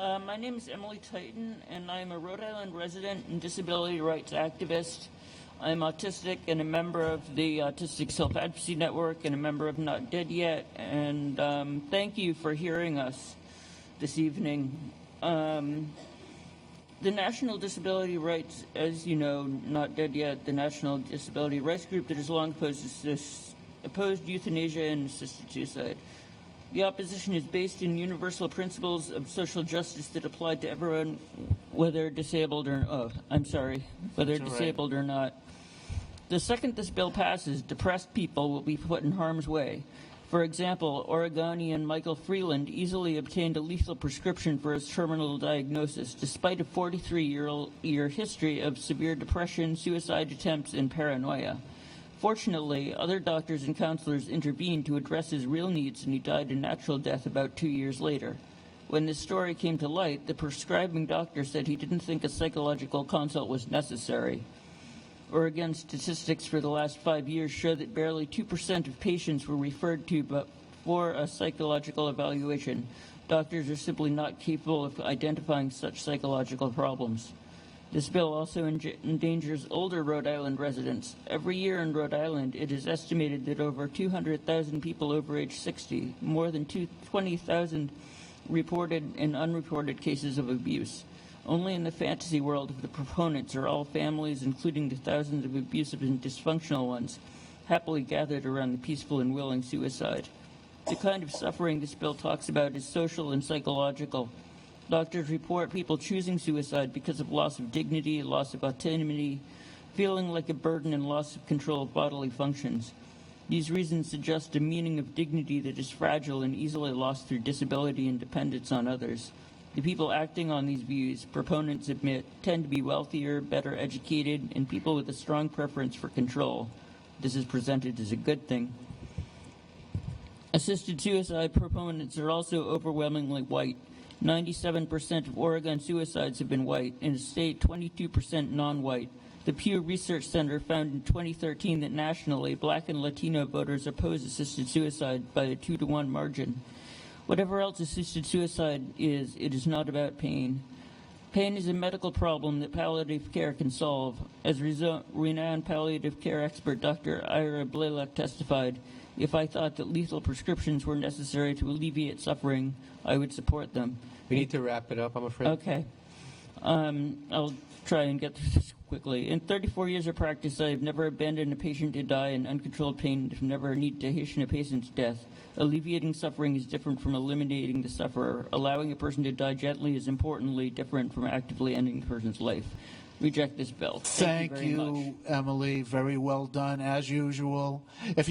My name is Emily Titan, and I'm a Rhode Island resident and disability rights activist. I'm autistic and a member of the Autistic Self-Advocacy Network and a member of Not Dead Yet. And thank you for hearing us this evening. The National Disability Rights, as you know, Not Dead Yet, the National Disability Rights Group that has long opposed euthanasia and assisted suicide. The opposition is based in universal principles of social justice that apply to everyone, whether disabled or or not. The second this bill passes, depressed people will be put in harm's way. For example, Oregonian Michael Freeland easily obtained a lethal prescription for his terminal diagnosis, despite a 43-year history of severe depression, suicide attempts, and paranoia. Fortunately, other doctors and counselors intervened to address his real needs, and he died a natural death about 2 years later. When this story came to light, the prescribing doctor said he didn't think a psychological consult was necessary. Oregon statistics for the last 5 years show that barely 2% of patients were referred to for a psychological evaluation. Doctors are simply not capable of identifying such psychological problems. This bill also endangers older Rhode Island residents. Every year in Rhode Island, it is estimated that over 200,000 people over age 60, more than 20,000 reported and unreported cases of abuse. Only in the fantasy world of the proponents are all families, including the thousands of abusive and dysfunctional ones, happily gathered around the peaceful and willing suicide. The kind of suffering this bill talks about is social and psychological. Doctors report people choosing suicide because of loss of dignity, loss of autonomy, feeling like a burden, and loss of control of bodily functions. These reasons suggest a meaning of dignity that is fragile and easily lost through disability and dependence on others. The people acting on these views, proponents admit, tend to be wealthier, better educated, and people with a strong preference for control. This is presented as a good thing. Assisted suicide proponents are also overwhelmingly white. 97% of Oregon suicides have been white, in a state 22% non-white. The Pew Research Center found in 2013 that nationally, Black and Latino voters oppose assisted suicide by a 2-to-1 margin. Whatever else assisted suicide is, it is not about pain. Pain is a medical problem that palliative care can solve. As renowned palliative care expert Dr. Ira Blaylock testified, if I thought that lethal prescriptions were necessary to alleviate suffering, I would support them. We need to wrap it up, I'm afraid. Okay. I'll try and get through this quickly. In 34 years of practice, I have never abandoned a patient to die in uncontrolled pain and have never needed to hasten a patient's death. Alleviating suffering is different from eliminating the sufferer. Allowing a person to die gently is importantly different from actively ending the person's life. Reject this bill. Thank you very much. Emily. Very well done, as usual. If you